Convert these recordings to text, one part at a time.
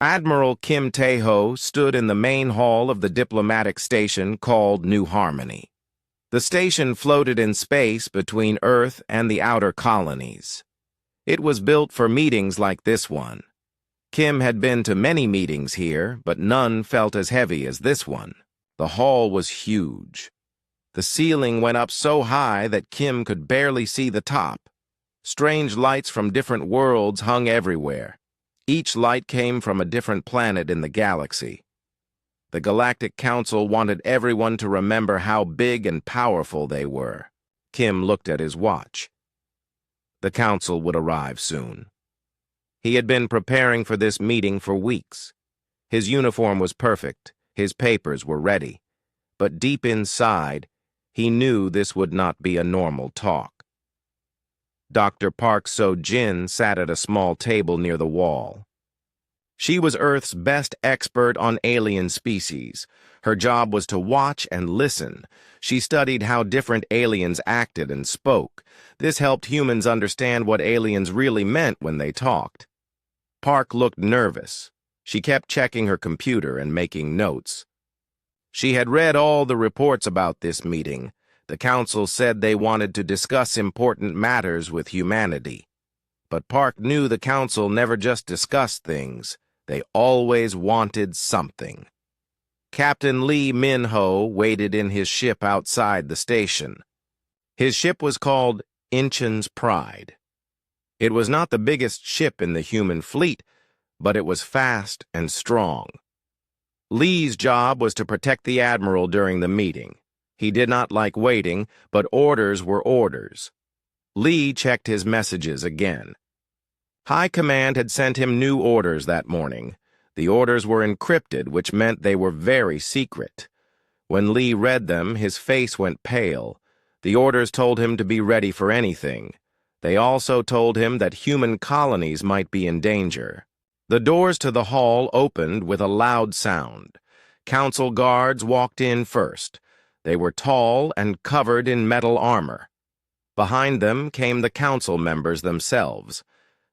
Admiral Kim Tae-ho stood in the main hall of the diplomatic station called New Harmony. The station floated in space between Earth and the outer colonies. It was built for meetings like this one. Kim had been to many meetings here, but none felt as heavy as this one. The hall was huge. The ceiling went up so high that Kim could barely see the top. Strange lights from different worlds hung everywhere. Each light came from a different planet in the galaxy. The Galactic Council wanted everyone to remember how big and powerful they were. Kim looked at his watch. The council would arrive soon. He had been preparing for this meeting for weeks. His uniform was perfect, his papers were ready. But deep inside, he knew this would not be a normal talk. Dr. Park So-jin sat at a small table near the wall. She was Earth's best expert on alien species. Her job was to watch and listen. She studied how different aliens acted and spoke. This helped humans understand what aliens really meant when they talked. Park looked nervous. She kept checking her computer and making notes. She had read all the reports about this meeting. The council said they wanted to discuss important matters with humanity. But Park knew the council never just discussed things. They always wanted something. Captain Lee Min-ho waited in his ship outside the station. His ship was called Incheon's Pride. It was not the biggest ship in the human fleet, but it was fast and strong. Lee's job was to protect the admiral during the meeting. He did not like waiting, but orders were orders. Lee checked his messages again. High Command had sent him new orders that morning. The orders were encrypted, which meant they were very secret. When Lee read them, his face went pale. The orders told him to be ready for anything. They also told him that human colonies might be in danger. The doors to the hall opened with a loud sound. Council guards walked in first. They were tall and covered in metal armor. Behind them came the council members themselves.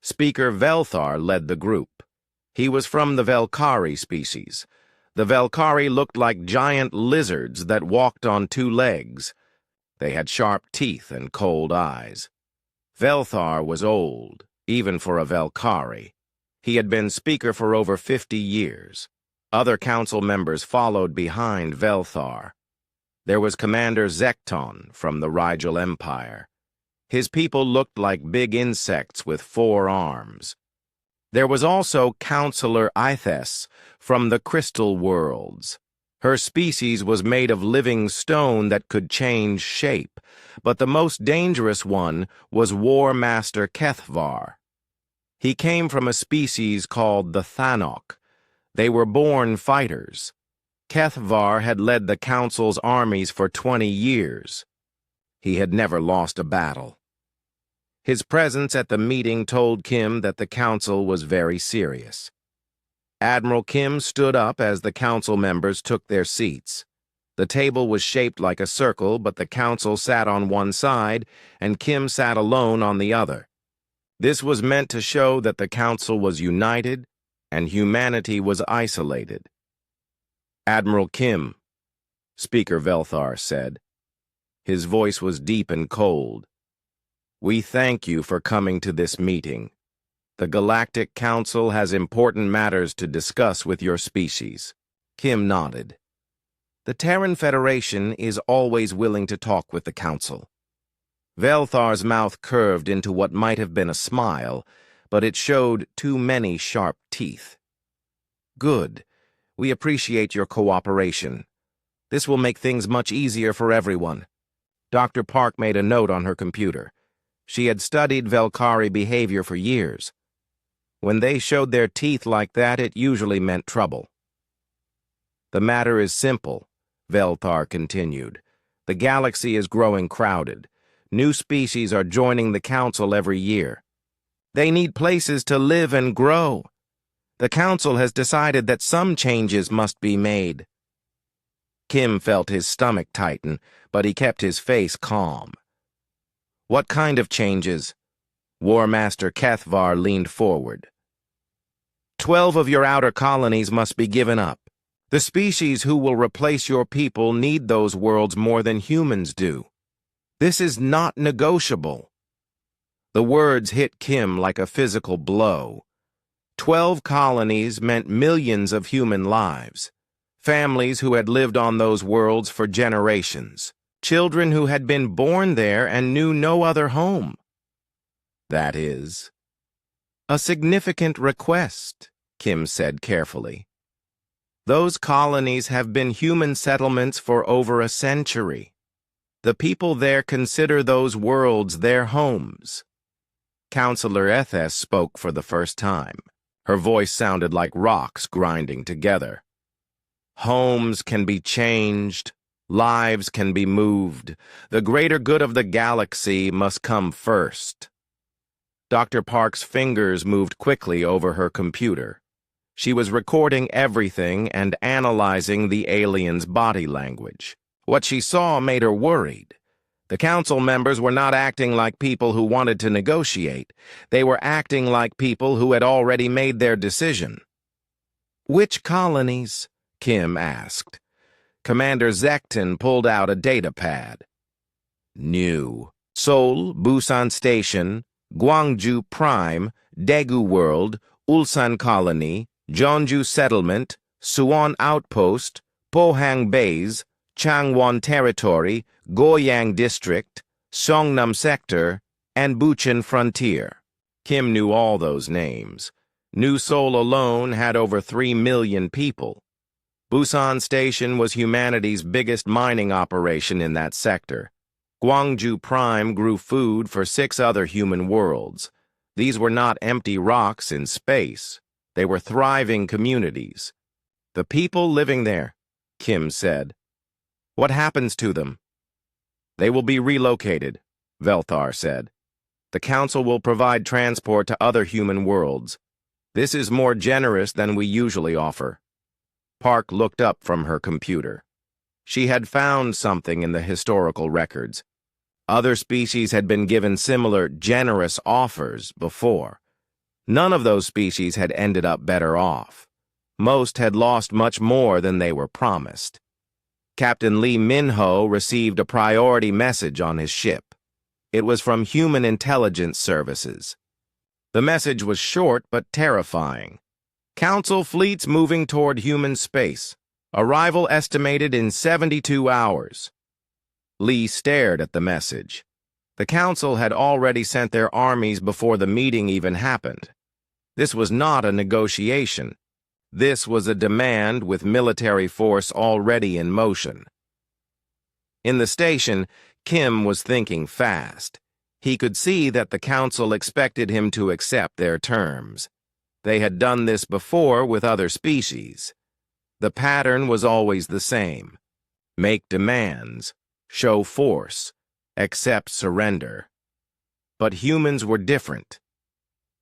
Speaker Velthar led the group. He was from the Velkari species. The Velkari looked like giant lizards that walked on two legs. They had sharp teeth and cold eyes. Velthar was old, even for a Velkari. He had been speaker for over 50 years. Other council members followed behind Velthar. There was Commander Zekton from the Rigel Empire. His people looked like big insects with 4 arms. There was also Counselor Ithes from the Crystal Worlds. Her species was made of living stone that could change shape, but the most dangerous one was War Master Kethvar. He came from a species called the Thanok. They were born fighters. Kethvar had led the Council's armies for 20 years. He had never lost a battle. His presence at the meeting told Kim that the council was very serious. Admiral Kim stood up as the council members took their seats. The table was shaped like a circle, but the council sat on one side, and Kim sat alone on the other. This was meant to show that the council was united and humanity was isolated. "Admiral Kim," Speaker Velthar said. His voice was deep and cold. "We thank you for coming to this meeting. The Galactic Council has important matters to discuss with your species." Kim nodded. "The Terran Federation is always willing to talk with the Council." Velthar's mouth curved into what might have been a smile, but it showed too many sharp teeth. "Good. We appreciate your cooperation. This will make things much easier for everyone." Dr. Park made a note on her computer. She had studied Velkari behavior for years. When they showed their teeth like that, it usually meant trouble. "The matter is simple," Velthar continued. "The galaxy is growing crowded. New species are joining the Council every year. They need places to live and grow. The Council has decided that some changes must be made." Kim felt his stomach tighten, but he kept his face calm. "What kind of changes?" War Master Kethvar leaned forward. 12 of your outer colonies must be given up. The species who will replace your people need those worlds more than humans do. This is not negotiable." The words hit Kim like a physical blow. 12 colonies meant millions of human lives. Families who had lived on those worlds for generations. Children who had been born there and knew no other home. "That is a significant request," Kim said carefully. "Those colonies have been human settlements for over a century. The people there consider those worlds their homes." Counselor Ethes spoke for the first time. Her voice sounded like rocks grinding together. "Homes can be changed. Lives can be moved. The greater good of the galaxy must come first." Dr. Park's fingers moved quickly over her computer. She was recording everything and analyzing the alien's body language. What she saw made her worried. The council members were not acting like people who wanted to negotiate. They were acting like people who had already made their decision. "Which colonies?" Kim asked. Commander Zekton pulled out a data pad. "New. Seoul, Busan Station, Gwangju Prime, Daegu World, Ulsan Colony, Jeonju Settlement, Suwon Outpost, Pohang Base, Changwon Territory, Goyang District, Songnam Sector, and Bucheon Frontier." Kim knew all those names. New Seoul alone had over 3 million people. Busan Station was humanity's biggest mining operation in that sector. Gwangju Prime grew food for 6 other human worlds. These were not empty rocks in space. They were thriving communities. "The people living there," Kim said. "What happens to them?" "They will be relocated," Velthar said. "The Council will provide transport to other human worlds. This is more generous than we usually offer." Park looked up from her computer. She had found something in the historical records. Other species had been given similar generous offers before. None of those species had ended up better off. Most had lost much more than they were promised. Captain Lee Min-ho received a priority message on his ship. It was from Human Intelligence Services. The message was short but terrifying. "Council fleets moving toward human space. Arrival estimated in 72 hours. Lee stared at the message. The Council had already sent their armies before the meeting even happened. This was not a negotiation. This was a demand with military force already in motion. In the station, Kim was thinking fast. He could see that the Council expected him to accept their terms. They had done this before with other species. The pattern was always the same. Make demands, show force, accept surrender. But humans were different.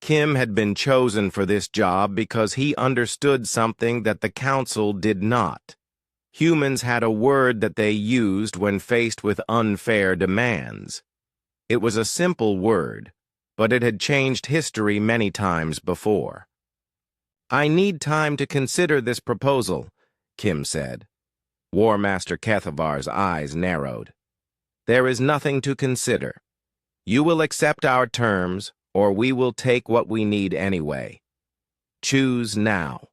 Kim had been chosen for this job because he understood something that the Council did not. Humans had a word that they used when faced with unfair demands. It was a simple word, but it had changed history many times before. "I need time to consider this proposal," Kim said. War Master Kethavar's eyes narrowed. "There is nothing to consider. You will accept our terms, or we will take what we need anyway. Choose now."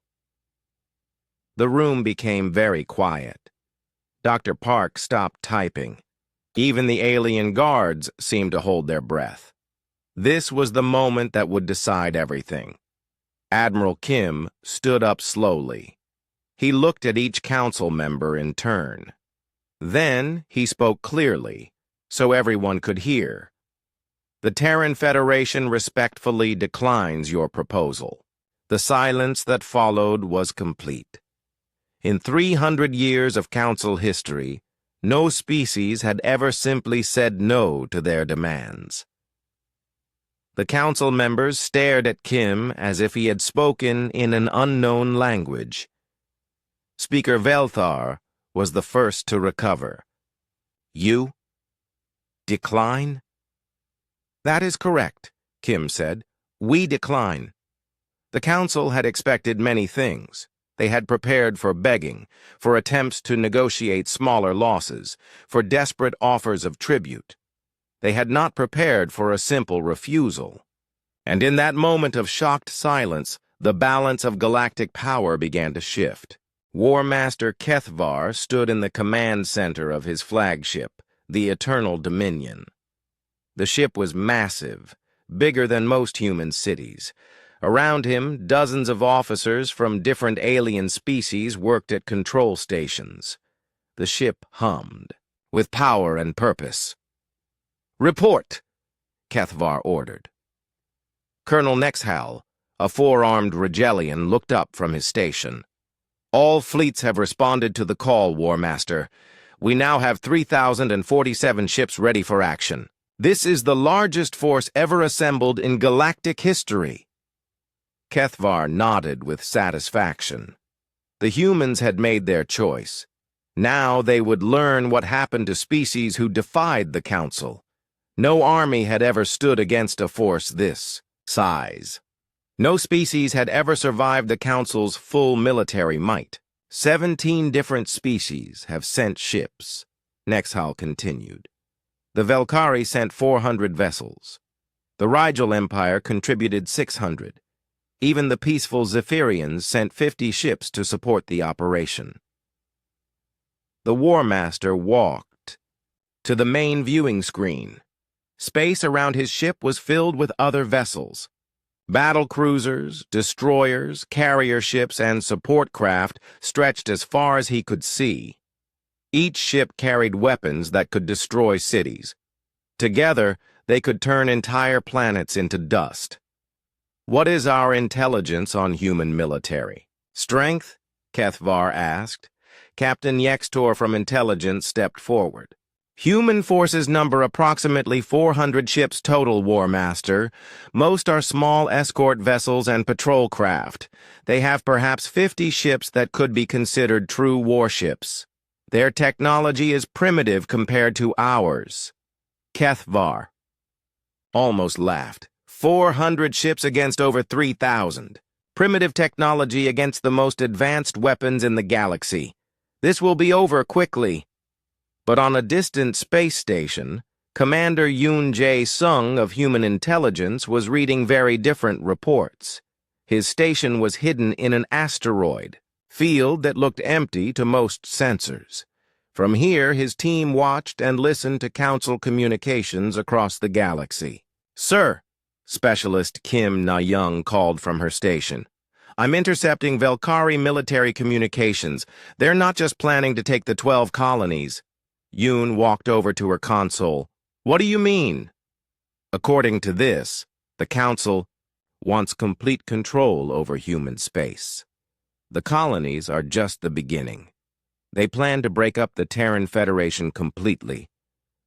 The room became very quiet. Dr. Park stopped typing. Even the alien guards seemed to hold their breath. This was the moment that would decide everything. Admiral Kim stood up slowly. He looked at each council member in turn. Then he spoke clearly, so everyone could hear. "The Terran Federation respectfully declines your proposal." The silence that followed was complete. In 300 years of Council history, no species had ever simply said no to their demands. The Council members stared at Kim as if he had spoken in an unknown language. Speaker Velthar was the first to recover. "You decline?" "That is correct," Kim said. "We decline." The council had expected many things. They had prepared for begging, for attempts to negotiate smaller losses, for desperate offers of tribute. They had not prepared for a simple refusal. And in that moment of shocked silence, the balance of galactic power began to shift. War Master Kethvar stood in the command center of his flagship, the Eternal Dominion. The ship was massive, bigger than most human cities. Around him, dozens of officers from different alien species worked at control stations. The ship hummed, with power and purpose. "Report!" Kethvar ordered. Colonel Nexhal, a four-armed Regellian, looked up from his station. "All fleets have responded to the call, War Master. We now have 3,047 ships ready for action. This is the largest force ever assembled in galactic history." Kethvar nodded with satisfaction. The humans had made their choice. Now they would learn what happened to species who defied the Council. No army had ever stood against a force this size. No species had ever survived the Council's full military might. 17 different species have sent ships, Nexhal continued. The Velkari sent 400 vessels. The Rigel Empire contributed 600. Even the peaceful Zephyrians sent 50 ships to support the operation. The War Master walked to the main viewing screen. Space around his ship was filled with other vessels. Battle cruisers, destroyers, carrier ships, and support craft stretched as far as he could see. Each ship carried weapons that could destroy cities. Together, they could turn entire planets into dust. "What is our intelligence on human military?" "Strength?" Kethvar asked. Captain Yextor from Intelligence stepped forward. "Human forces number approximately 400 ships total, War Master. Most are small escort vessels and patrol craft. They have perhaps 50 ships that could be considered true warships. Their technology is primitive compared to ours." Kethvar almost laughed. 400 ships against over 3,000. Primitive technology against the most advanced weapons in the galaxy. This will be over quickly. But on a distant space station, Commander Yoon Jae-sung of Human Intelligence was reading very different reports. His station was hidden in an asteroid field that looked empty to most sensors. From here, his team watched and listened to Council communications across the galaxy. "Sir," Specialist Kim Na-young called from her station, "I'm intercepting Velkari military communications. They're not just planning to take the 12 colonies." Yoon walked over to her console. "What do you mean?" "According to this, the Council wants complete control over human space. The colonies are just the beginning. They plan to break up the Terran Federation completely.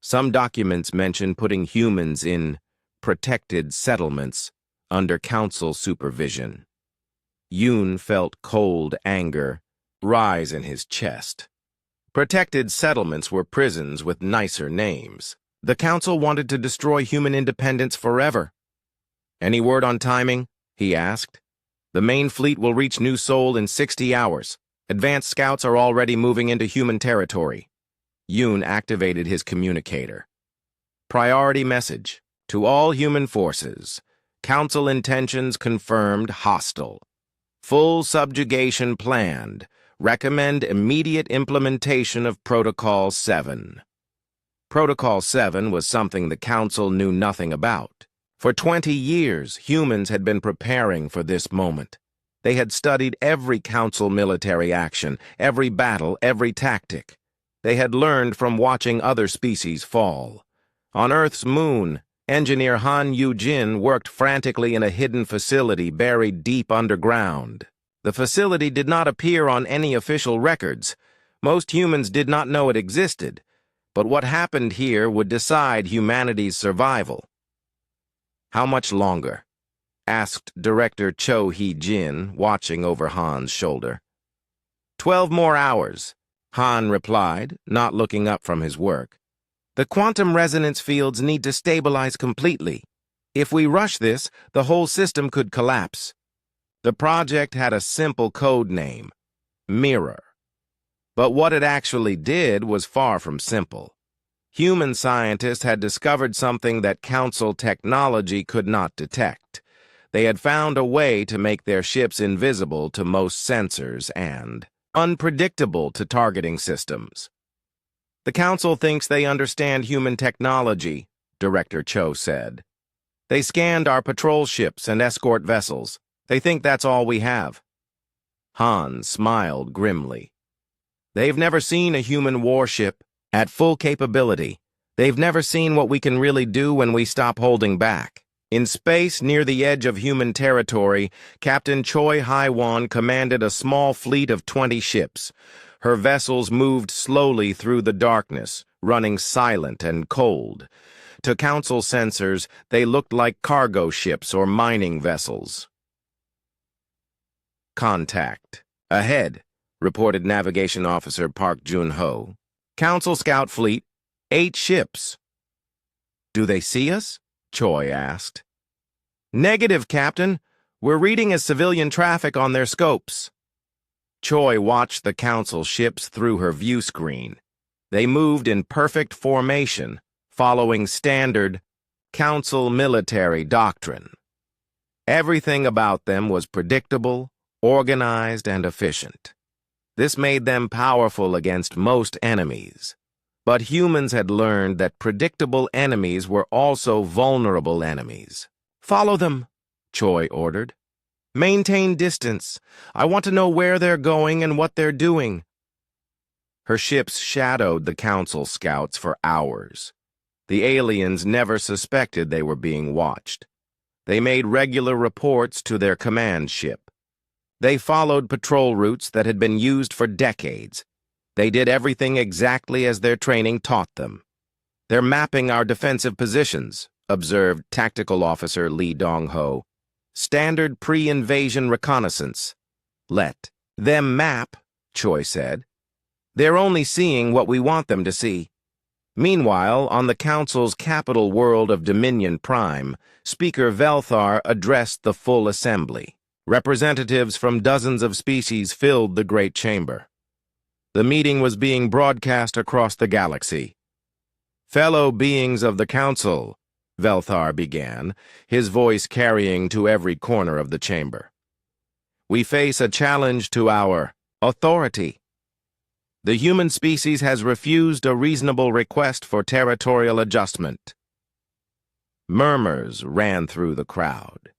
Some documents mention putting humans in protected settlements under Council supervision." Yoon felt cold anger rise in his chest. Protected settlements were prisons with nicer names. The Council wanted to destroy human independence forever. "Any word on timing?" he asked. "The main fleet will reach New Sol in 60 hours. Advanced scouts are already moving into human territory." Yoon activated his communicator. "Priority message. To all human forces. Council intentions confirmed hostile. Full subjugation planned. Recommend immediate implementation of Protocol 7. Protocol 7 was something the Council knew nothing about. For 20 years, humans had been preparing for this moment. They had studied every Council military action, every battle, every tactic. They had learned from watching other species fall. On Earth's moon, engineer Han Yu-jin worked frantically in a hidden facility buried deep underground. The facility did not appear on any official records. Most humans did not know it existed, but what happened here would decide humanity's survival. "How much longer?" asked Director Cho Hee-jin, watching over Han's shoulder. 12 more hours, Han replied, not looking up from his work. "The quantum resonance fields need to stabilize completely. If we rush this, the whole system could collapse." The project had a simple code name, Mirror. But what it actually did was far from simple. Human scientists had discovered something that Council technology could not detect. They had found a way to make their ships invisible to most sensors and unpredictable to targeting systems. The Council thinks they understand human technology, Director Cho said. They scanned our patrol ships and escort vessels. They think that's all we have. Han smiled grimly. They've never seen a human warship at full capability. They've never seen what we can really do when we stop holding back. In space, near the edge of human territory, Captain Choi Hai-won commanded a small fleet of 20 ships. Her vessels moved slowly through the darkness, running silent and cold. To Council sensors, they looked like cargo ships or mining vessels. Contact. Ahead, reported Navigation Officer Park Jun-ho. Council scout fleet, 8 ships. Do they see us? Choi asked. Negative, Captain. We're reading as civilian traffic on their scopes. Choi watched the Council ships through her view screen. They moved in perfect formation, following standard Council military doctrine. Everything about them was predictable, organized, and efficient. This made them powerful against most enemies. But humans had learned that predictable enemies were also vulnerable enemies. Follow them, Choi ordered. Maintain distance. I want to know where they're going and what they're doing. Her ships shadowed the Council scouts for hours. The aliens never suspected they were being watched. They made regular reports to their command ship. They followed patrol routes that had been used for decades. They did everything exactly as their training taught them. They're mapping our defensive positions, observed Tactical Officer Lee Dong-ho. Standard pre-invasion reconnaissance. Let them map, Choi said. They're only seeing what we want them to see. Meanwhile, on the Council's capital world of Dominion Prime, Speaker Velthar addressed the full assembly. Representatives from dozens of species filled the Great Chamber. The meeting was being broadcast across the galaxy. Fellow beings of the Council, Velthar began, his voice carrying to every corner of the chamber. We face a challenge to our authority. The human species has refused a reasonable request for territorial adjustment. Murmurs ran through the crowd.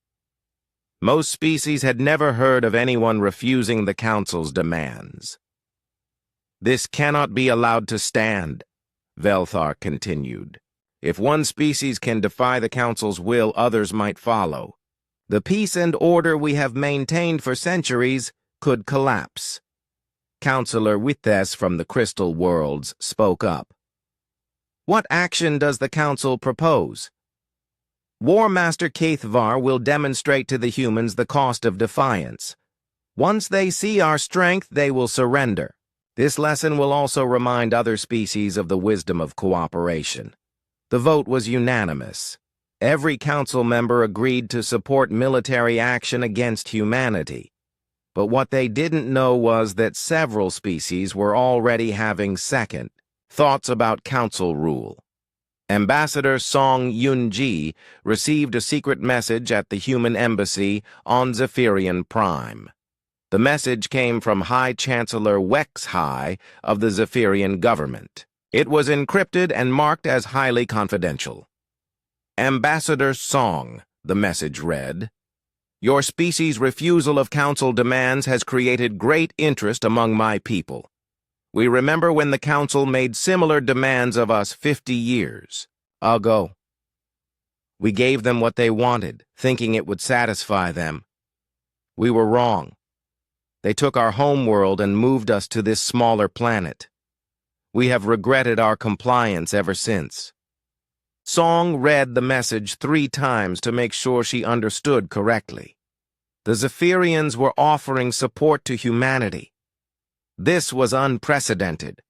Most species had never heard of anyone refusing the Council's demands. This cannot be allowed to stand, Velthar continued. If one species can defy the Council's will, others might follow. The peace and order we have maintained for centuries could collapse. Counselor Withes from the Crystal Worlds spoke up. What action does the Council propose? War Master Kaithvar will demonstrate to the humans the cost of defiance. Once they see our strength, they will surrender. This lesson will also remind other species of the wisdom of cooperation. The vote was unanimous. Every council member agreed to support military action against humanity. But what they didn't know was that several species were already having second thoughts about council rule. Ambassador Song Yun-ji received a secret message at the human embassy on Zephyrian Prime. The message came from High Chancellor Wex Hai of the Zephyrian government. It was encrypted and marked as highly confidential. Ambassador Song, the message read, Your species' refusal of council demands has created great interest among my people. We remember when the council made similar demands of us 50 years ago. We gave them what they wanted, thinking it would satisfy them. We were wrong. They took our homeworld and moved us to this smaller planet. We have regretted our compliance ever since. Song read the message 3 times to make sure she understood correctly. The Zephyrians were offering support to humanity. This was unprecedented.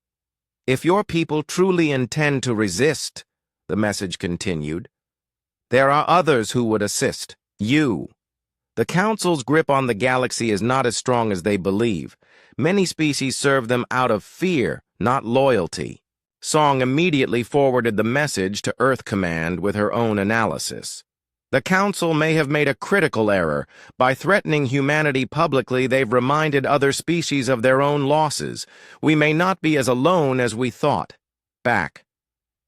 If your people truly intend to resist, the message continued, there are others who would assist you. The Council's grip on the galaxy is not as strong as they believe. Many species serve them out of fear, not loyalty. Song immediately forwarded the message to Earth Command with her own analysis. The Council may have made a critical error. By threatening humanity publicly, they've reminded other species of their own losses. We may not be as alone as we thought. Back.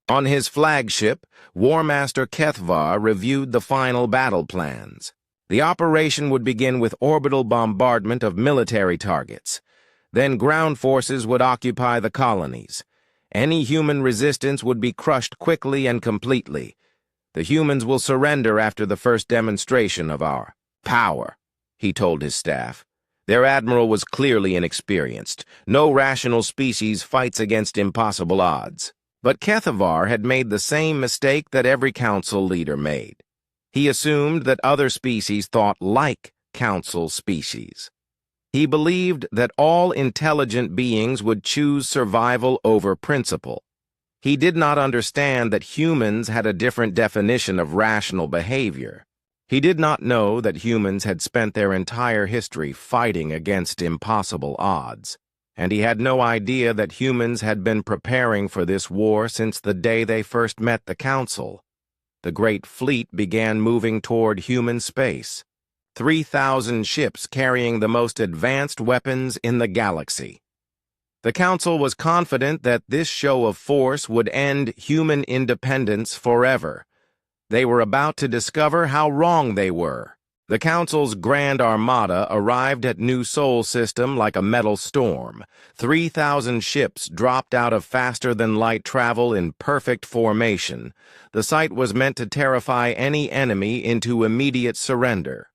On his flagship, War Master Kethvar reviewed the final battle plans. The operation would begin with orbital bombardment of military targets. Then ground forces would occupy the colonies. Any human resistance would be crushed quickly and completely. The humans will surrender after the first demonstration of our power, he told his staff. Their admiral was clearly inexperienced. No rational species fights against impossible odds. But Kethvar had made the same mistake that every council leader made. He assumed that other species thought like council species. He believed that all intelligent beings would choose survival over principle. He did not understand that humans had a different definition of rational behavior. He did not know that humans had spent their entire history fighting against impossible odds. And he had no idea that humans had been preparing for this war since the day they first met the Council. The Great Fleet began moving toward human space. 3,000 ships carrying the most advanced weapons in the galaxy. The Council was confident that this show of force would end human independence forever. They were about to discover how wrong they were. The Council's Grand Armada arrived at New Sol System like a metal storm. 3,000 ships dropped out of faster-than-light travel in perfect formation. The sight was meant to terrify any enemy into immediate surrender.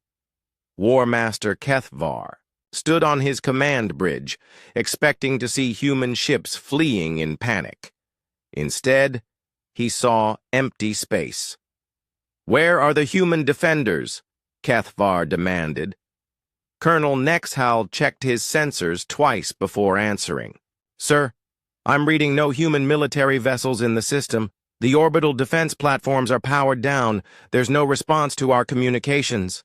War Master Kethvar stood on his command bridge, expecting to see human ships fleeing in panic. Instead, he saw empty space. "Where are the human defenders?" Kethvar demanded. Colonel Nexhal checked his sensors twice before answering. "Sir, I'm reading no human military vessels in the system. The orbital defense platforms are powered down. There's no response to our communications."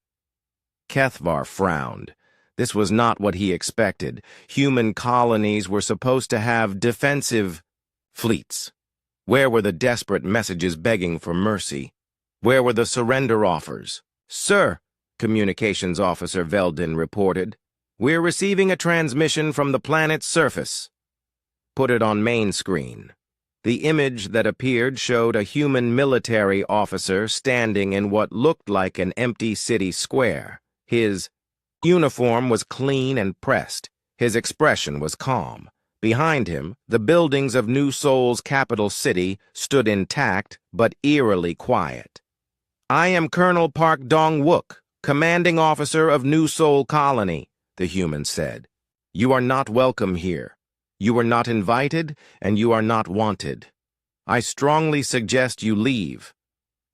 Kethvar frowned. This was not what he expected. Human colonies were supposed to have defensive fleets. Where were the desperate messages begging for mercy? Where were the surrender offers? "Sir," Communications Officer Veldin reported, "we're receiving a transmission from the planet's surface." Put it on main screen. The image that appeared showed a human military officer standing in what looked like an empty city square. His uniform was clean and pressed. His expression was calm. Behind him, the buildings of New Sol's capital city stood intact but eerily quiet. "I am Colonel Park Dong-wook, commanding officer of New Sol Colony," the human said. "You are not welcome here. You are not invited, and you are not wanted. I strongly suggest you leave."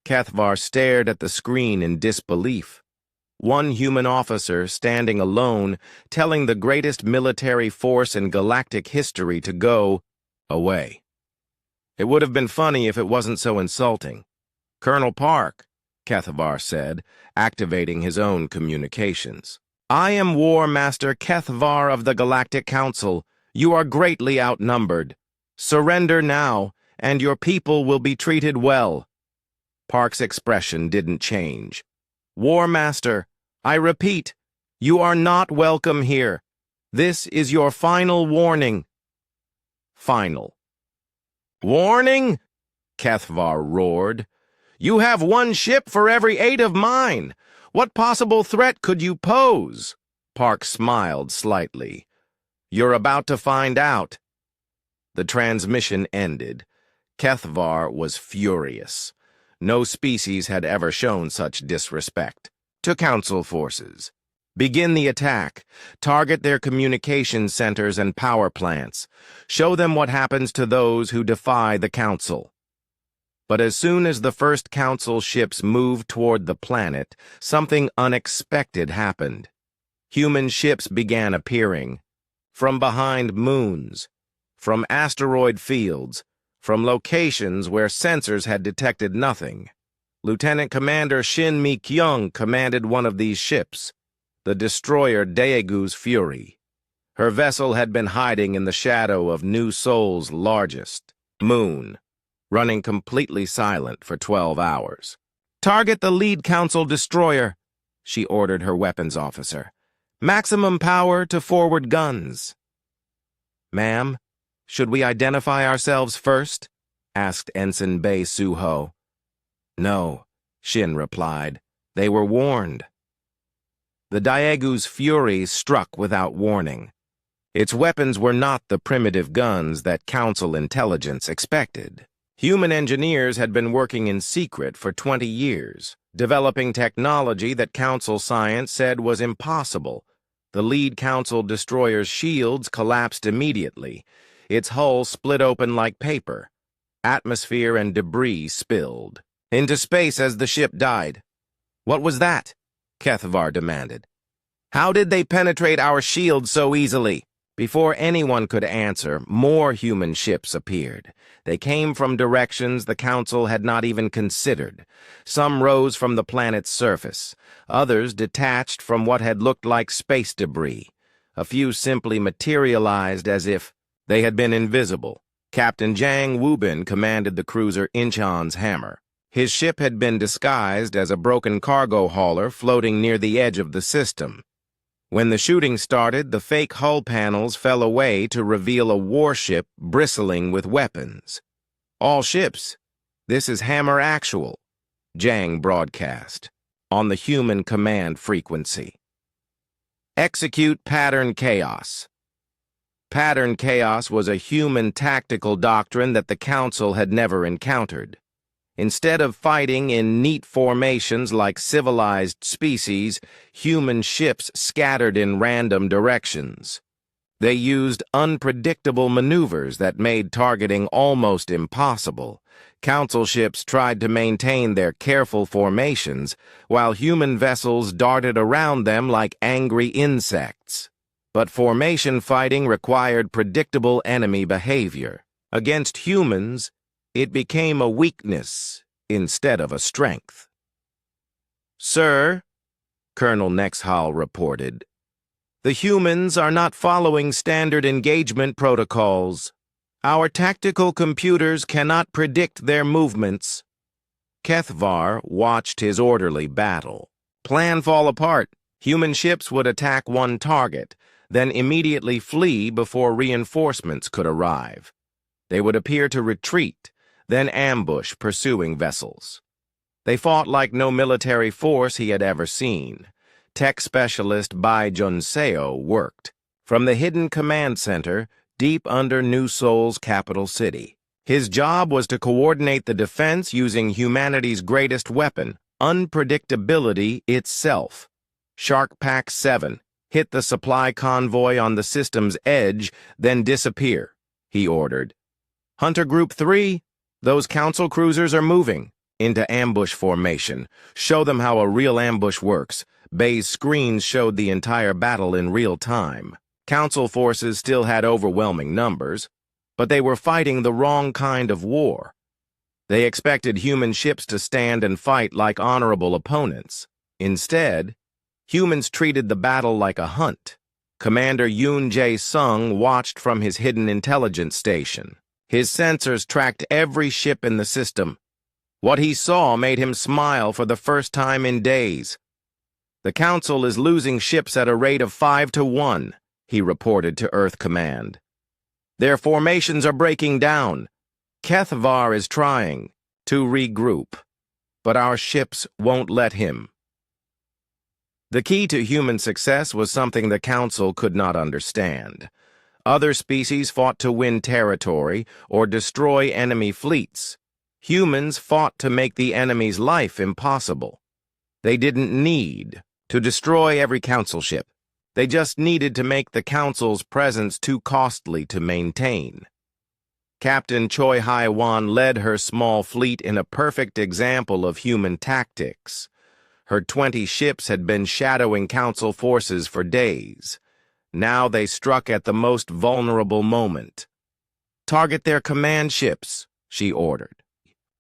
Kethvar stared at the screen in disbelief. One human officer standing alone, telling the greatest military force in galactic history to go away. It would have been funny if it wasn't so insulting. "Colonel Park," Kethvar said, activating his own communications. "I am War Master Kethvar of the Galactic Council. You are greatly outnumbered. Surrender now, and your people will be treated well." Park's expression didn't change. "War Master, I repeat, you are not welcome here. This is your final warning." Final. "Warning?" Kethvar roared. "You have one ship for every 8 of mine. What possible threat could you pose?" Park smiled slightly. "You're about to find out." The transmission ended. Kethvar was furious. No species had ever shown such disrespect. To Council forces. Begin the attack. Target their communications centers and power plants. Show them what happens to those who defy the Council. But as soon as the first Council ships moved toward the planet, something unexpected happened. Human ships began appearing. From behind moons. From asteroid fields. From locations where sensors had detected nothing. Lieutenant Commander Shin Mi-kyung commanded one of these ships, the destroyer Daegu's Fury. Her vessel had been hiding in the shadow of New Seoul's largest, Moon, running completely silent for 12 hours. "Target the lead council destroyer," she ordered her weapons officer. "Maximum power to forward guns." "Ma'am, should we identify ourselves first?" asked Ensign Bae Soo-ho. "No," Shin replied. "They were warned." The Daegu's Fury struck without warning. Its weapons were not the primitive guns that Council intelligence expected. Human engineers had been working in secret for 20 years, developing technology that Council science said was impossible. The lead Council destroyer's shields collapsed immediately. Its hull split open like paper. Atmosphere and debris spilled into space as the ship died. "What was that?" Kethvar demanded. "How did they penetrate our shields so easily?" Before anyone could answer, more human ships appeared. They came from directions the Council had not even considered. Some rose from the planet's surface. Others detached from what had looked like space debris. A few simply materialized as if they had been invisible. Captain Jang Woo-bin commanded the cruiser Incheon's Hammer. His ship had been disguised as a broken cargo hauler floating near the edge of the system. When the shooting started, the fake hull panels fell away to reveal a warship bristling with weapons. "All ships, this is Hammer Actual," Jang broadcast, on the human command frequency. "Execute Pattern Chaos." Pattern Chaos was a human tactical doctrine that the Council had never encountered. Instead of fighting in neat formations like civilized species, human ships scattered in random directions. They used unpredictable maneuvers that made targeting almost impossible. Council ships tried to maintain their careful formations, while human vessels darted around them like angry insects. But formation fighting required predictable enemy behavior. Against humans, it became a weakness instead of a strength. "Sir," Colonel Nexhal reported, "the humans are not following standard engagement protocols. Our tactical computers cannot predict their movements." Kethvar watched his orderly battle. Plan fall apart. Human ships would attack one target, then immediately flee before reinforcements could arrive. They would appear to retreat, then ambush pursuing vessels. They fought like no military force he had ever seen. Tech specialist Bai Junseo worked from the hidden command center deep under New Seoul's capital city. His job was to coordinate the defense using humanity's greatest weapon, unpredictability itself. Shark Pack 7, hit the supply convoy on the system's edge, then disappear, he ordered. Hunter Group 3, those Council cruisers are moving into ambush formation. Show them how a real ambush works. Bay's screens showed the entire battle in real time. Council forces still had overwhelming numbers, but they were fighting the wrong kind of war. They expected human ships to stand and fight like honorable opponents. Instead, humans treated the battle like a hunt. Commander Yoon Jae-sung watched from his hidden intelligence station. His sensors tracked every ship in the system. What he saw made him smile for the first time in days. "The Council is losing ships at a rate of 5-1, he reported to Earth Command. "Their formations are breaking down. Kethvar is trying to regroup, but our ships won't let him." The key to human success was something the Council could not understand. Other species fought to win territory or destroy enemy fleets. Humans fought to make the enemy's life impossible. They didn't need to destroy every Council ship. They just needed to make the Council's presence too costly to maintain. Captain Choi Hai-wan led her small fleet in a perfect example of human tactics. Her 20 ships had been shadowing Council forces for days. Now they struck at the most vulnerable moment. "Target their command ships," she ordered.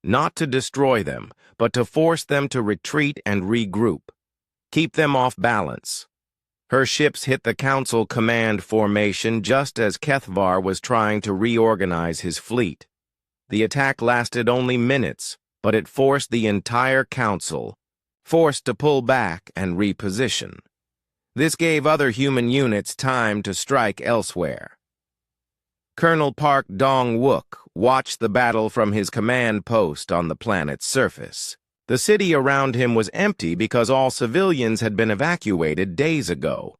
not to destroy them, but to force them to retreat and regroup. Keep them off balance. Her ships hit the Council command formation just as Kethvar was trying to reorganize his fleet. The attack lasted only minutes, but it forced the entire Council, forced to pull back and reposition. This gave other human units time to strike elsewhere. Colonel Park Dong-wook watched the battle from his command post on the planet's surface. The city around him was empty because all civilians had been evacuated days ago.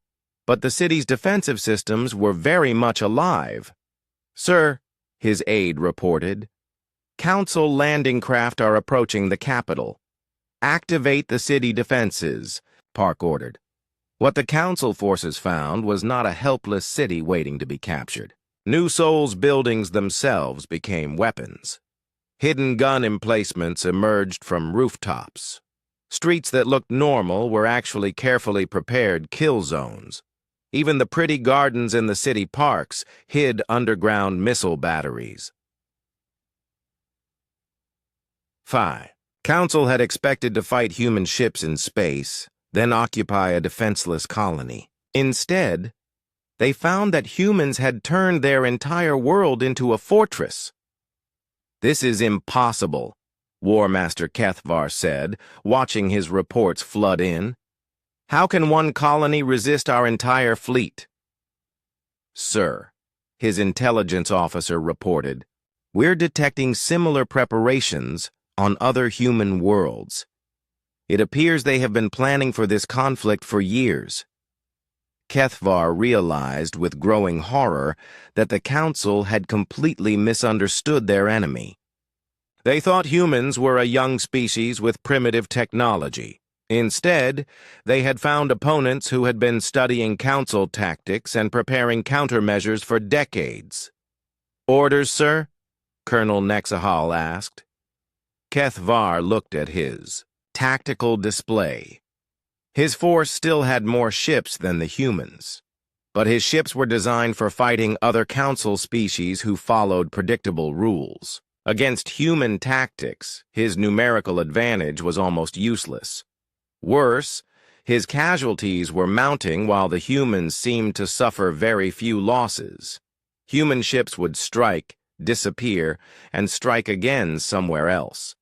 But the city's defensive systems were very much alive. "Sir," his aide reported, "Council landing craft are approaching the capital. Activate the city defenses," Park ordered. What the Council forces found was not a helpless city waiting to be captured. New Seoul's buildings themselves became weapons. Hidden gun emplacements emerged from rooftops. Streets that looked normal were actually carefully prepared kill zones. Even the pretty gardens in the city parks hid underground missile batteries. 5. Council had expected to fight human ships in space, then occupy a defenseless colony. Instead, they found that humans had turned their entire world into a fortress. "This is impossible," War Master Kethvar said, watching his reports flood in. "How can one colony resist our entire fleet?" "Sir," his intelligence officer reported, "we're detecting similar preparations on other human worlds. It appears they have been planning for this conflict for years." Kethvar realized with growing horror that the Council had completely misunderstood their enemy. They thought humans were a young species with primitive technology. Instead, they had found opponents who had been studying Council tactics and preparing countermeasures for decades. "Orders, sir?" Colonel Nexahal asked. Kethvar looked at his tactical display. His force still had more ships than the humans, but his ships were designed for fighting other Council species who followed predictable rules. Against human tactics, his numerical advantage was almost useless. Worse, his casualties were mounting while the humans seemed to suffer very few losses. Human ships would strike, disappear, and strike again somewhere else.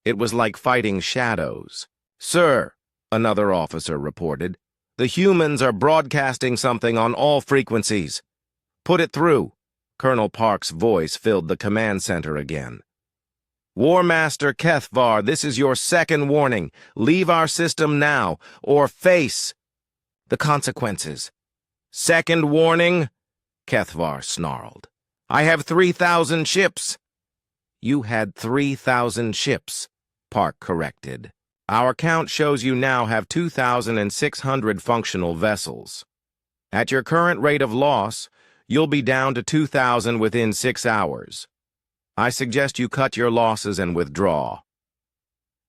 It was like fighting shadows. "Sir," another officer reported, "the humans are broadcasting something on all frequencies." "Put it through." Colonel Park's voice filled the command center again. "War Master Kethvar, this is your second warning. Leave our system now, or face the consequences." "Second warning?" Kethvar snarled. "I have 3,000 ships." "You had 3,000 ships," Park corrected. "Our count shows you now have 2,600 functional vessels. At your current rate of loss, you'll be down to 2,000 within 6 hours. I suggest you cut your losses and withdraw."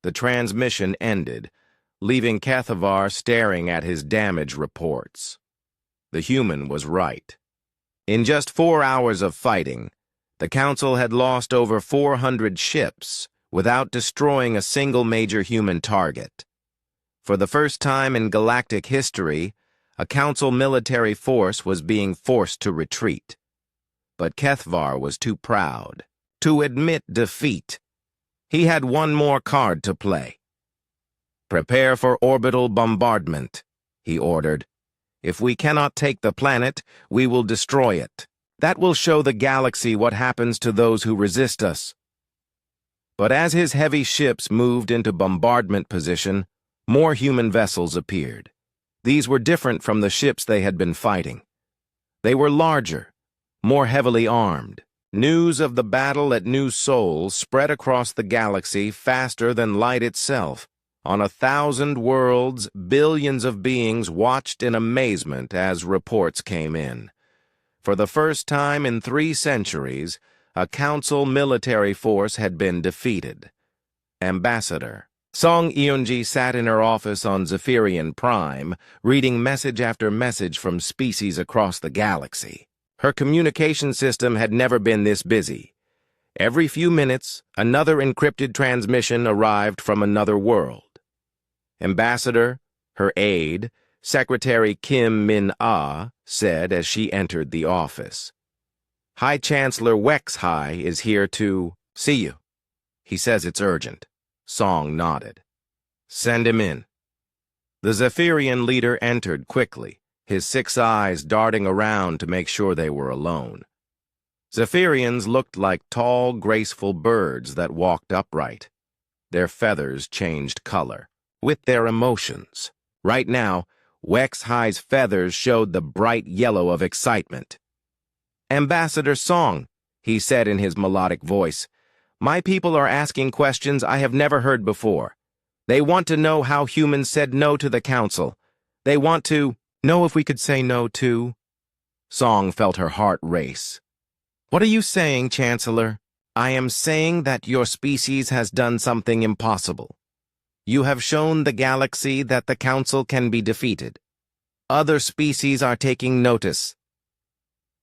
The transmission ended, leaving Kethvar staring at his damage reports. The human was right. In just 4 hours of fighting, the Council had lost over 400 ships without destroying a single major human target. For the first time in galactic history, a Council military force was being forced to retreat. But Kethvar was too proud to admit defeat. He had one more card to play. "Prepare for orbital bombardment," he ordered. "If we cannot take the planet, we will destroy it. That will show the galaxy what happens to those who resist us." But as his heavy ships moved into bombardment position, more human vessels appeared. These were different from the ships they had been fighting. They were larger, more heavily armed. News of the battle at New Seoul spread across the galaxy faster than light itself. On 1,000 worlds, billions of beings watched in amazement as reports came in. For the first time in 3 centuries, a Council military force had been defeated. Ambassador Song Eunji sat in her office on Zephyrian Prime, reading message after message from species across the galaxy. Her communication system had never been this busy. Every few minutes, another encrypted transmission arrived from another world. Ambassador, her aide, Secretary Kim Min-ah, said as she entered the office. High Chancellor Wexhai is here to see you. He says it's urgent. Song nodded. Send him in. The Zephyrian leader entered quickly, his 6 eyes darting around to make sure they were alone. Zephyrians looked like tall, graceful birds that walked upright. Their feathers changed color, with their emotions. Right now, Wexhai's feathers showed the bright yellow of excitement. Ambassador Song, he said in his melodic voice, my people are asking questions I have never heard before. They want to know how humans said no to the council. They want to know if we could say no to... Song felt her heart race. What are you saying, Chancellor? I am saying that your species has done something impossible. You have shown the galaxy that the council can be defeated. Other species are taking notice.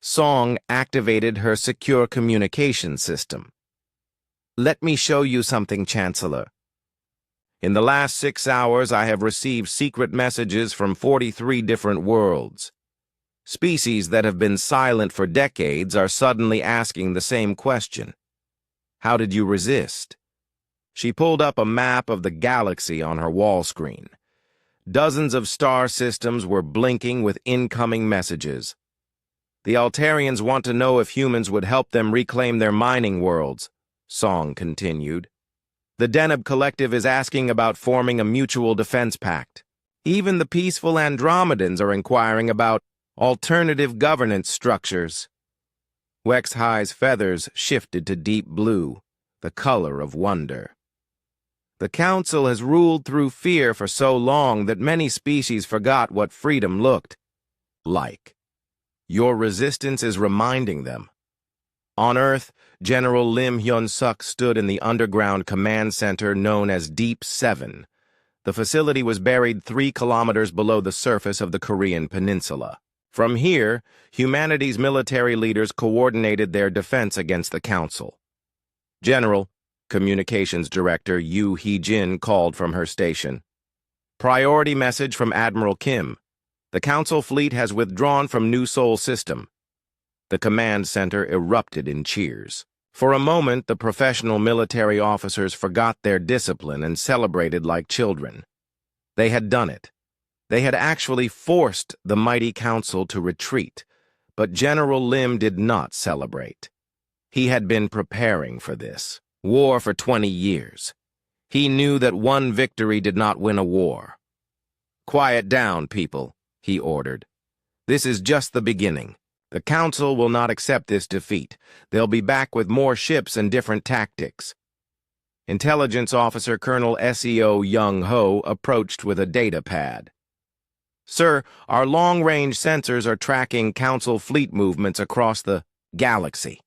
Song activated her secure communication system. Let me show you something, Chancellor. In the last 6 hours, I have received secret messages from 43 different worlds. Species that have been silent for decades are suddenly asking the same question. How did you resist? She pulled up a map of the galaxy on her wall screen. Dozens of star systems were blinking with incoming messages. The Altarians want to know if humans would help them reclaim their mining worlds, Song continued. The Deneb Collective is asking about forming a mutual defense pact. Even the peaceful Andromedans are inquiring about alternative governance structures. Wexhai's feathers shifted to deep blue, the color of wonder. The Council has ruled through fear for so long that many species forgot what freedom looked like. Your resistance is reminding them. On Earth, General Lim Hyun-suk stood in the underground command center known as Deep 7. The facility was buried 3 kilometers below the surface of the Korean peninsula. From here, humanity's military leaders coordinated their defense against the Council. General, Communications Director Yoo Hee-jin called from her station. Priority message from Admiral Kim. The Council fleet has withdrawn from New Seoul System. The command center erupted in cheers. For a moment, the professional military officers forgot their discipline and celebrated like children. They had done it. They had actually forced the mighty council to retreat, but General Lim did not celebrate. He had been preparing for this war for 20 years. He knew that one victory did not win a war. Quiet down, people, he ordered. This is just the beginning. The council will not accept this defeat. They'll be back with more ships and different tactics. Intelligence Officer Colonel SEO Young-ho approached with a data pad. Sir, our long-range sensors are tracking Council fleet movements across the galaxy.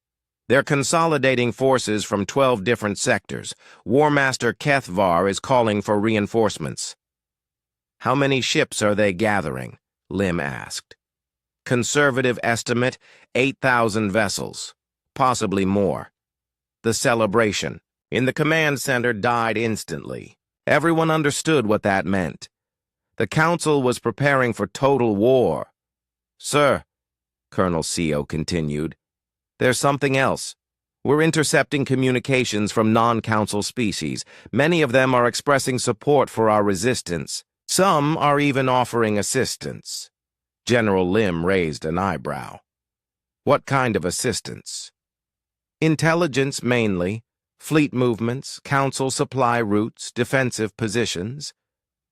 They're consolidating forces from 12 different sectors. War Master Kethvar is calling for reinforcements. How many ships are they gathering? Lim asked. Conservative estimate, 8,000 vessels. Possibly more. The celebration in the command center died instantly. Everyone understood what that meant. The Council was preparing for total war. Sir, Colonel Seo continued, there's something else. We're intercepting communications from non-Council species. Many of them are expressing support for our resistance. Some are even offering assistance. General Lim raised an eyebrow. What kind of assistance? Intelligence mainly, fleet movements, Council supply routes, defensive positions.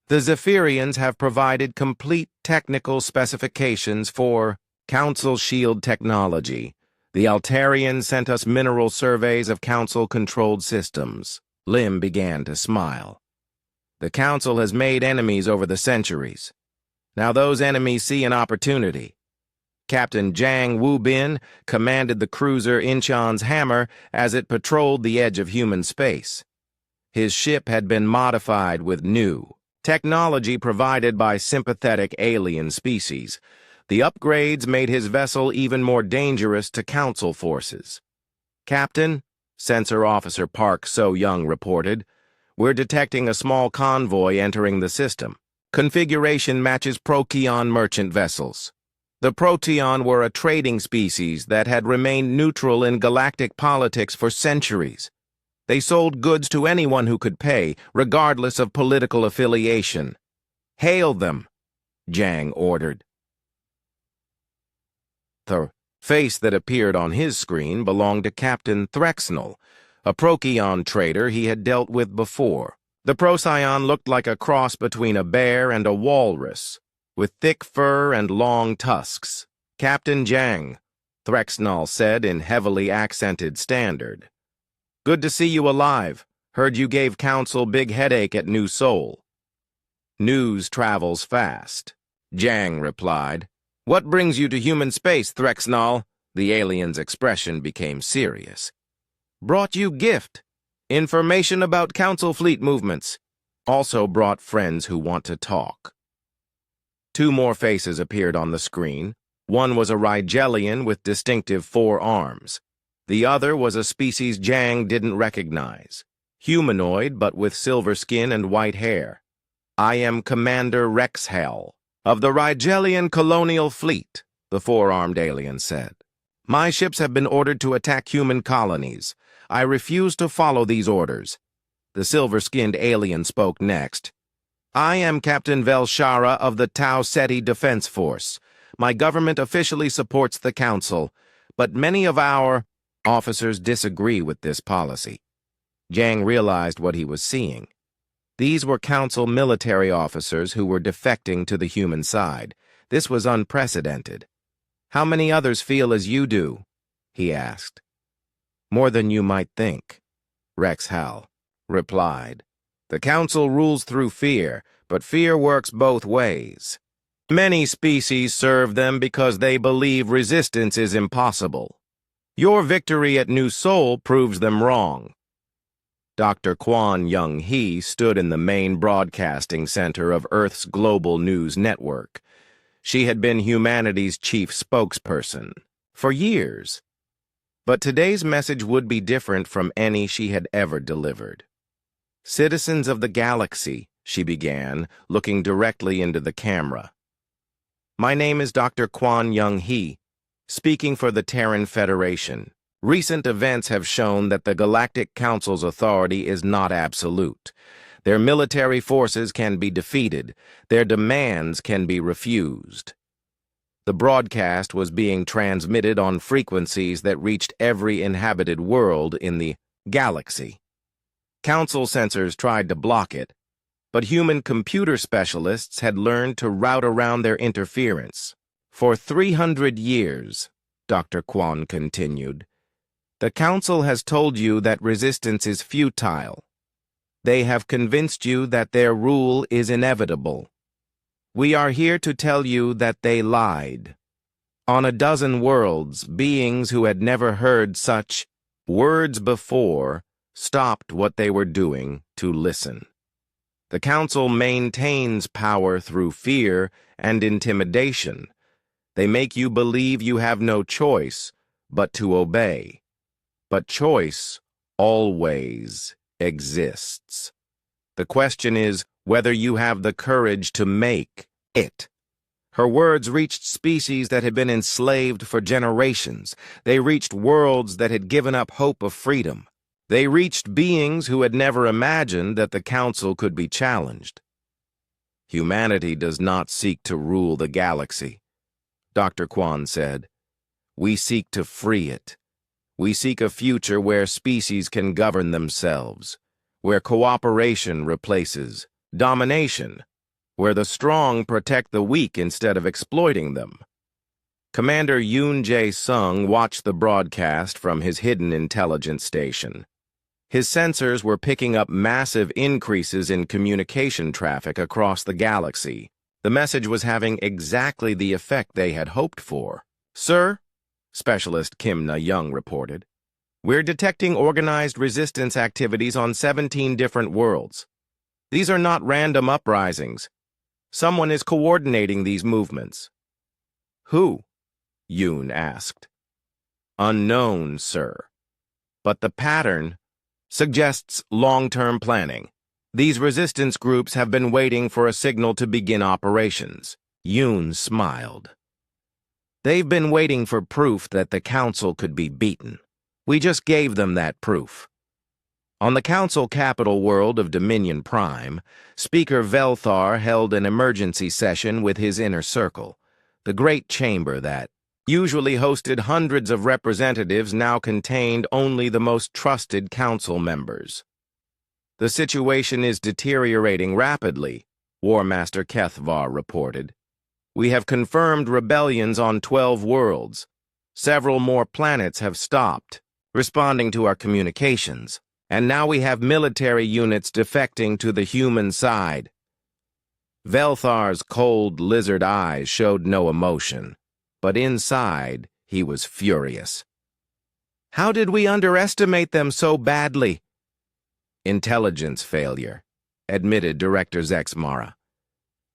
The Zephyrians have provided complete technical specifications for Council shield technology. The Altarians sent us mineral surveys of Council-controlled systems. Lim began to smile. The Council has made enemies over the centuries. Now those enemies see an opportunity. Captain Jang Woo-bin commanded the cruiser Incheon's Hammer as it patrolled the edge of human space. His ship had been modified with new technology provided by sympathetic alien species. The upgrades made his vessel even more dangerous to Council forces. Captain, Sensor Officer Park So-Young reported. We're detecting a small convoy entering the system. Configuration matches Procyon merchant vessels. The Proteon were a trading species that had remained neutral in galactic politics for centuries. They sold goods to anyone who could pay, regardless of political affiliation. Hail them, Jang ordered. The face that appeared on his screen belonged to Captain Threxnell, a Procyon trader he had dealt with before. The Procyon looked like a cross between a bear and a walrus, with thick fur and long tusks. Captain Jang, Threxnell said in heavily accented standard. Good to see you alive. Heard you gave Council big headache at New Seoul. News travels fast, Jang replied. What brings you to human space, Threxnell? The alien's expression became serious. Brought you gift. Information about Council fleet movements. Also brought friends who want to talk. Two more faces appeared on the screen. One was a Rigelian with distinctive 4 arms. The other was a species Jang didn't recognize. Humanoid, but with silver skin and white hair. I am Commander Rexhell of the Rigelian Colonial Fleet, the 4-armed alien said. My ships have been ordered to attack human colonies. I refuse to follow these orders. The silver-skinned alien spoke next. I am Captain Velshara of the Tau Ceti Defense Force. My government officially supports the Council, but many of our officers disagree with this policy. Jang realized what he was seeing. These were Council military officers who were defecting to the human side. This was unprecedented. How many others feel as you do? He asked. More than you might think, Rexhell replied. The Council rules through fear, but fear works both ways. Many species serve them because they believe resistance is impossible. Your victory at New Seoul proves them wrong. Dr. Kwon Young-hee stood in the main broadcasting center of Earth's global news network. She had been humanity's chief spokesperson for years. But today's message would be different from any she had ever delivered. Citizens of the galaxy, she began, looking directly into the camera. My name is Dr. Kwon Young-hee, speaking for the Terran Federation. Recent events have shown that the Galactic Council's authority is not absolute. Their military forces can be defeated. Their demands can be refused. The broadcast was being transmitted on frequencies that reached every inhabited world in the galaxy. Council sensors tried to block it, but human computer specialists had learned to route around their interference. For 300 years, Dr. Kwon continued, the Council has told you that resistance is futile. They have convinced you that their rule is inevitable. We are here to tell you that they lied. On a dozen worlds, beings who had never heard such words before stopped what they were doing to listen. The Council maintains power through fear and intimidation. They make you believe you have no choice but to obey. But choice always exists. The question is whether you have the courage to make it. Her words reached species that had been enslaved for generations. They reached worlds that had given up hope of freedom. They reached beings who had never imagined that the Council could be challenged. Humanity does not seek to rule the galaxy, Dr. Kwon said. We seek to free it. We seek a future where species can govern themselves, where cooperation replaces domination, where the strong protect the weak instead of exploiting them. Commander Yoon Jae-sung watched the broadcast from his hidden intelligence station. His sensors were picking up massive increases in communication traffic across the galaxy. The message was having exactly the effect they had hoped for. Sir, Specialist Kim Na-young reported, we're detecting organized resistance activities on 17 different worlds. These are not random uprisings. Someone is coordinating these movements. Who? Yoon asked. Unknown, sir. but the pattern suggests long-term planning. These resistance groups have been waiting for a signal to begin operations. Yoon smiled. They've been waiting for proof that the Council could be beaten. We just gave them that proof. On the Council capital world of Dominion Prime, Speaker Velthar held an emergency session with his inner circle. The great chamber that usually hosted hundreds of representatives now contained only the most trusted council members. The situation is deteriorating rapidly, War Master Kethvar reported. We have confirmed rebellions on 12 worlds. Several more planets have stopped, responding to our communications, and now we have military units defecting to the human side. Velthar's cold lizard eyes showed no emotion, but inside he was furious. How did we underestimate them so badly? Intelligence failure, admitted Director Zexmara.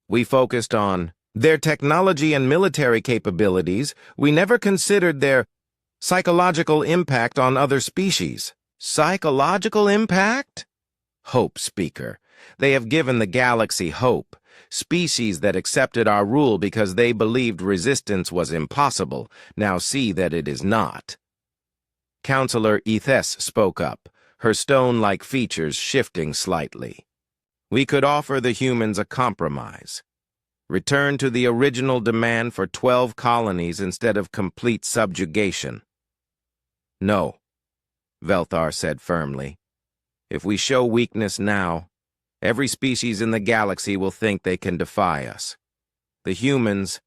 We focused on their technology and military capabilities. We never considered their psychological impact on other species. Psychological impact? Hope, Speaker. They have given the galaxy hope. Species that accepted our rule because they believed resistance was impossible now see that it is not. Counselor Ethes spoke up, her stone-like features shifting slightly. We could offer the humans a compromise. Return to the original demand for 12 colonies instead of complete subjugation. No, Velthar said firmly. If we show weakness now, every species in the galaxy will think they can defy us. The humans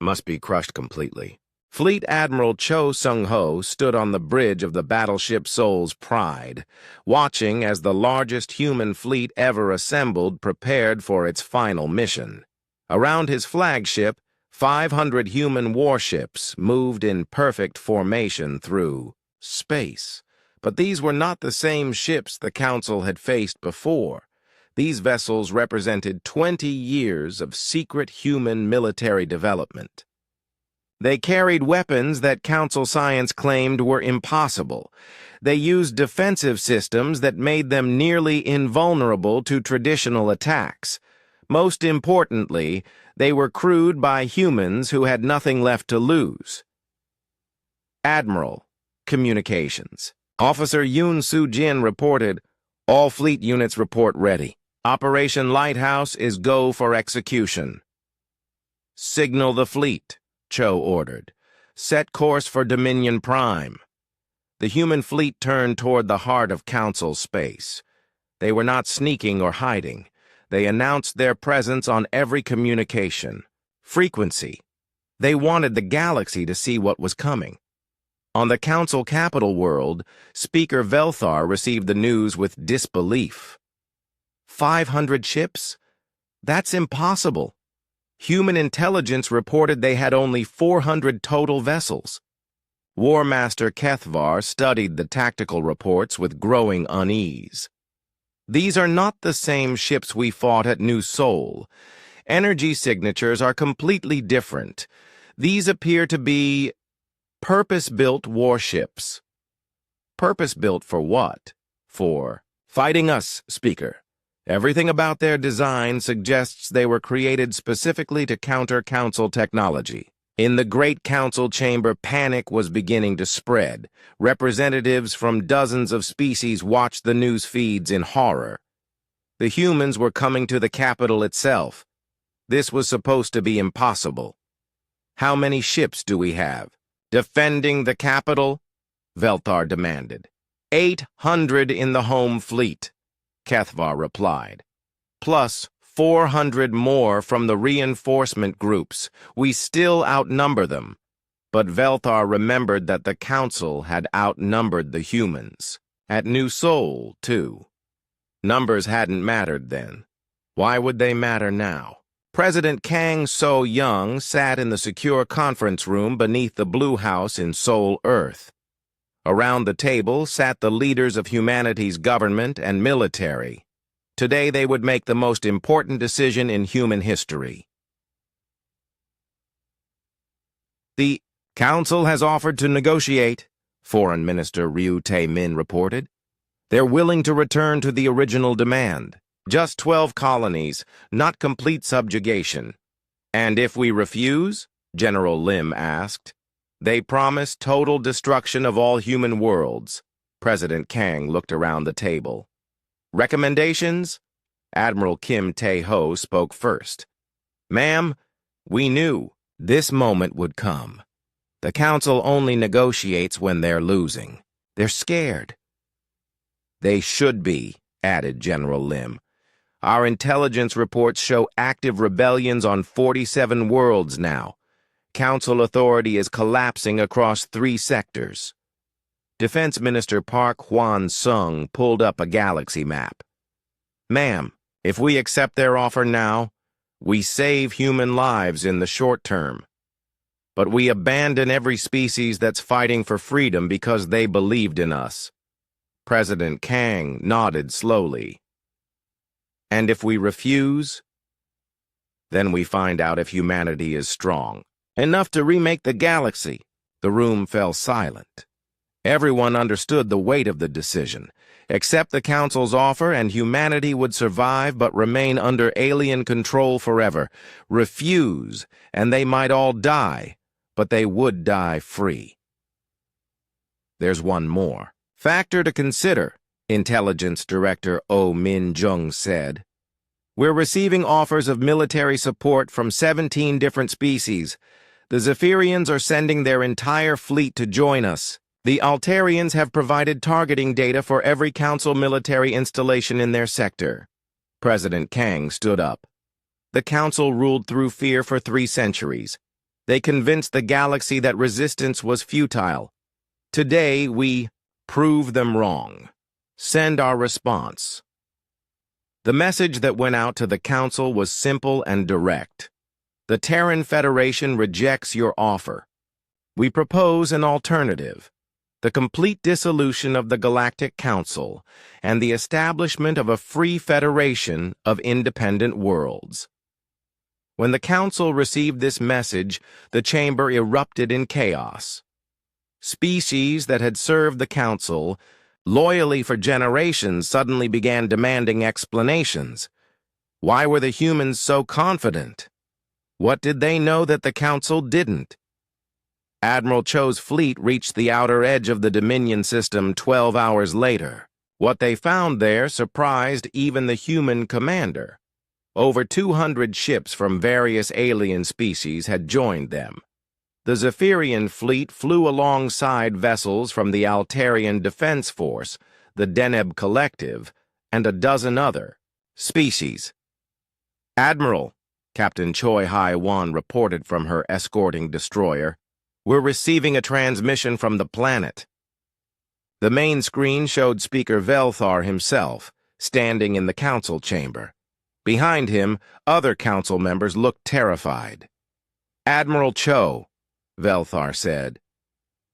must be crushed completely. Fleet Admiral Cho Sung-ho stood on the bridge of the battleship Seoul's Pride, watching as the largest human fleet ever assembled prepared for its final mission. Around his flagship, 500 human warships moved in perfect formation through space. But these were not the same ships the Council had faced before. These vessels represented 20 years of secret human military development. They carried weapons that Council science claimed were impossible. They used defensive systems that made them nearly invulnerable to traditional attacks. Most importantly, they were crewed by humans who had nothing left to lose. Admiral, Communications. Officer Yoon Soo-jin reported, all fleet units report ready. Operation Lighthouse is go for execution. Signal the fleet, Cho ordered. Set course for Dominion Prime. The human fleet turned toward the heart of Council space. They were not sneaking or hiding. They announced their presence on every communication. Frequency. They wanted the galaxy to see what was coming. On the Council capital world, Speaker Velthar received the news with disbelief. 500 ships? That's impossible. Human intelligence reported they had only 400 total vessels. War Master Kethvar studied the tactical reports with growing unease. These are not the same ships we fought at New Seoul. Energy signatures are completely different. These appear to be purpose-built warships. Purpose-built for what? For fighting us, Speaker. Everything about their design suggests they were created specifically to counter Council technology. In the Great Council chamber, panic was beginning to spread. Representatives from dozens of species watched the news feeds in horror. The humans were coming to the capital itself. This was supposed to be impossible. How many ships do we have? Defending the capital? Velthar demanded. 800 in the home fleet, Kethvar replied. Plus 400 more from the reinforcement groups. We still outnumber them. But Velthar remembered that the Council had outnumbered the humans. At New Seoul, too. Numbers hadn't mattered then. Why would they matter now? President Kang So-young sat in the secure conference room beneath the Blue House in Seoul, Earth. Around the table sat the leaders of humanity's government and military. Today they would make the most important decision in human history. The Council has offered to negotiate, Foreign Minister Ryu Tae-min reported. They're willing to return to the original demand. Just 12 colonies, not complete subjugation. And if we refuse? General Lim asked. They promise total destruction of all human worlds. President Kang looked around the table. Recommendations? Admiral Kim Tae-ho spoke first. Ma'am, we knew this moment would come. The Council only negotiates when they're losing. They're scared. They should be, added General Lim. Our intelligence reports show active rebellions on 47 worlds now. Council authority is collapsing across 3 sectors. Defense Minister Park Hwan-sung pulled up a galaxy map. Ma'am, if we accept their offer now, we save human lives in the short term. But we abandon every species that's fighting for freedom because they believed in us. President Kang nodded slowly. And if we refuse? Then we find out if humanity is strong enough to remake the galaxy. The room fell silent. Everyone understood the weight of the decision. Accept the Council's offer and humanity would survive but remain under alien control forever. Refuse, and they might all die, but they would die free. There's one more factor to consider, Intelligence Director Oh Min-jung said. We're receiving offers of military support from 17 different species. The Zephyrians are sending their entire fleet to join us. The Altarians have provided targeting data for every Council military installation in their sector. President Kang stood up. The Council ruled through fear for 3 centuries. They convinced the galaxy that resistance was futile. Today, we prove them wrong. Send our response. The message that went out to the Council was simple and direct. The Terran Federation rejects your offer. We propose an alternative. The complete dissolution of the Galactic Council and the establishment of a free federation of independent worlds. When the Council received this message, the chamber erupted in chaos. Species that had served the Council loyally for generations suddenly began demanding explanations. Why were the humans so confident? What did they know that the Council didn't? Admiral Cho's fleet reached the outer edge of the Dominion system 12 hours later. What they found there surprised even the human commander. Over 200 ships from various alien species had joined them. The Zephyrian fleet flew alongside vessels from the Altarian Defense Force, the Deneb Collective, and a dozen other species. Admiral, Captain Choi Hai-wan reported from her escorting destroyer, we're receiving a transmission from the planet. The main screen showed Speaker Velthar himself, standing in the council chamber. Behind him, other council members looked terrified. Admiral Cho, Velthar said,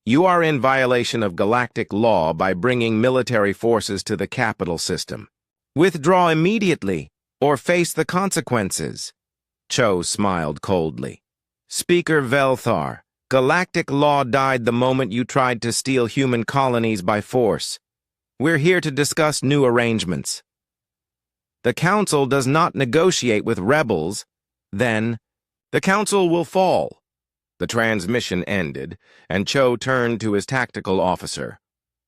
you are in violation of galactic law by bringing military forces to the capital system. Withdraw immediately, or face the consequences. Cho smiled coldly. Speaker Velthar, galactic law died the moment you tried to steal human colonies by force. We're here to discuss new arrangements. The Council does not negotiate with rebels. Then, the Council will fall. The transmission ended, and Cho turned to his tactical officer.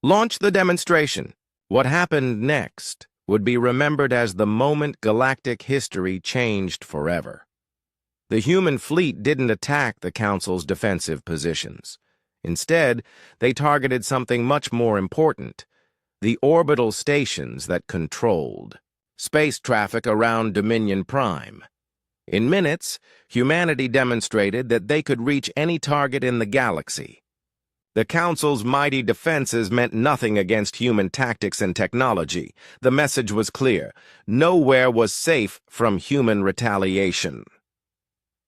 Launch the demonstration. What happened next would be remembered as the moment galactic history changed forever. The human fleet didn't attack the Council's defensive positions. Instead, they targeted something much more important, the orbital stations that controlled space traffic around Dominion Prime. In minutes, humanity demonstrated that they could reach any target in the galaxy. The Council's mighty defenses meant nothing against human tactics and technology. The message was clear. Nowhere was safe from human retaliation.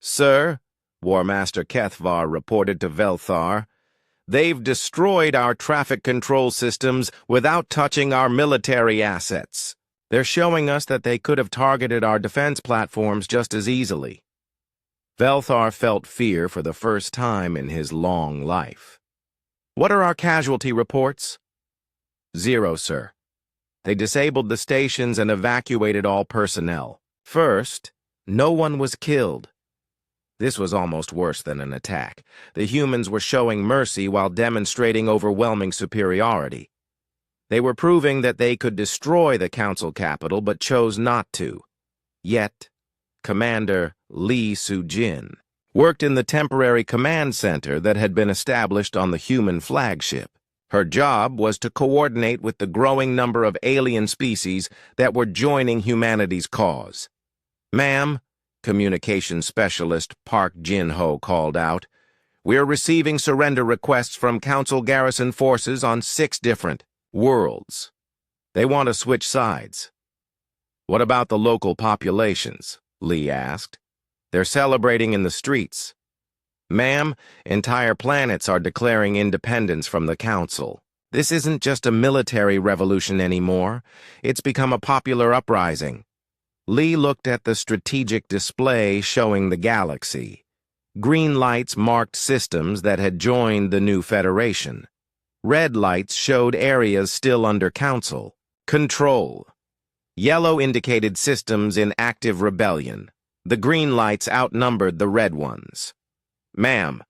Sir, War Master Kethvar reported to Velthar, they've destroyed our traffic control systems without touching our military assets. They're showing us that they could have targeted our defense platforms just as easily. Velthar felt fear for the first time in his long life. What are our casualty reports? 0, sir. They disabled the stations and evacuated all personnel. First, no one was killed. This was almost worse than an attack. The humans were showing mercy while demonstrating overwhelming superiority. They were proving that they could destroy the council capital but chose not to. Yet, Commander Lee Soo-jin worked in the temporary command center that had been established on the human flagship. Her job was to coordinate with the growing number of alien species that were joining humanity's cause. "Ma'am," communications specialist Park Jin-ho called out, "we're receiving surrender requests from Council garrison forces on 6 different worlds. They want to switch sides." "What about the local populations?" Lee asked. "They're celebrating in the streets." "Ma'am, entire planets are declaring independence from the Council. This isn't just a military revolution anymore. It's become a popular uprising." Lee looked at the strategic display showing the galaxy. Green lights marked systems that had joined the new Federation. Red lights showed areas still under Council control. Yellow indicated systems in active rebellion. The green lights outnumbered the red ones. "Ma'am,"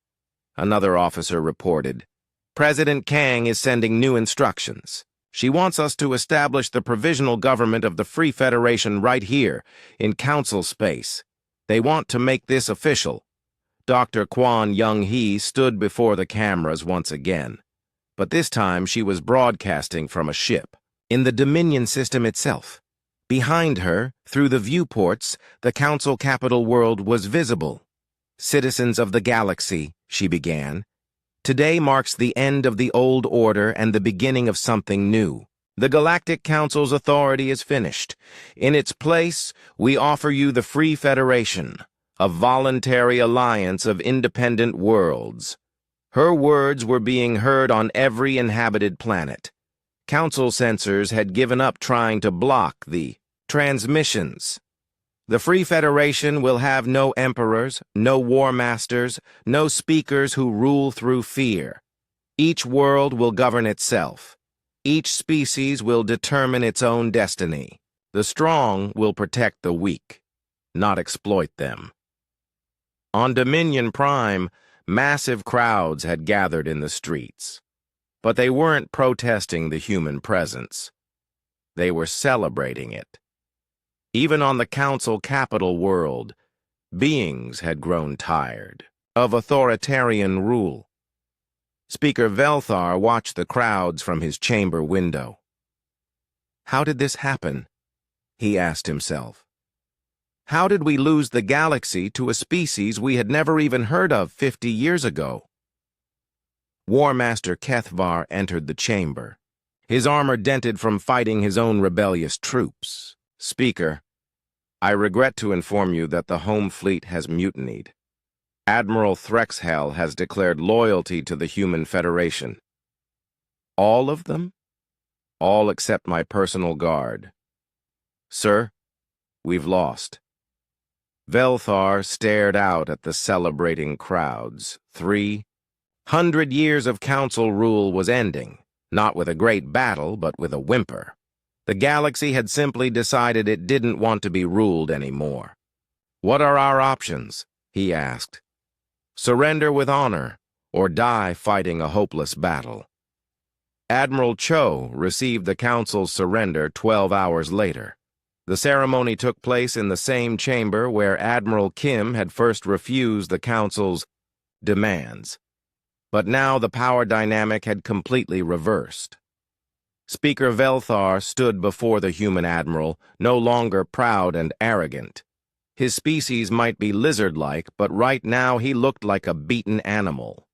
another officer reported, "President Kang is sending new instructions. She wants us to establish the provisional government of the Free Federation right here, in Council space. They want to make this official." Dr. Kwon Young-hee stood before the cameras once again, but this time she was broadcasting from a ship. In the Dominion system itself. Behind her, through the viewports, the Council capital world was visible. "Citizens of the galaxy," she began, "today marks the end of the old order and the beginning of something new. The Galactic Council's authority is finished. In its place, we offer you the Free Federation, a voluntary alliance of independent worlds." Her words were being heard on every inhabited planet. Council censors had given up trying to block the transmissions. "The Free Federation will have no emperors, no war masters, no speakers who rule through fear. Each world will govern itself. Each species will determine its own destiny. The strong will protect the weak, not exploit them." On Dominion Prime, massive crowds had gathered in the streets. But they weren't protesting the human presence. They were celebrating it. Even on the Council capital world, beings had grown tired of authoritarian rule. Speaker Velthar watched the crowds from his chamber window. How did this happen? He asked himself. How did we lose the galaxy to a species we had never even heard of 50 years ago? War Master Kethvar entered the chamber, his armor dented from fighting his own rebellious troops. "Speaker, I regret to inform you that the home fleet has mutinied. Admiral Threxhell has declared loyalty to the Human Federation." "All of them?" "All except my personal guard." "Sir, we've lost." Velthar stared out at the celebrating crowds. 300 years of Council rule was ending, not with a great battle, but with a whimper. The galaxy had simply decided it didn't want to be ruled anymore. "What are our options?" he asked. "Surrender with honor, or die fighting a hopeless battle." Admiral Cho received the Council's surrender 12 hours later. The ceremony took place in the same chamber where Admiral Kim had first refused the Council's demands. But now the power dynamic had completely reversed. Speaker Velthar stood before the human admiral, no longer proud and arrogant. His species might be lizard-like, but right now he looked like a beaten animal.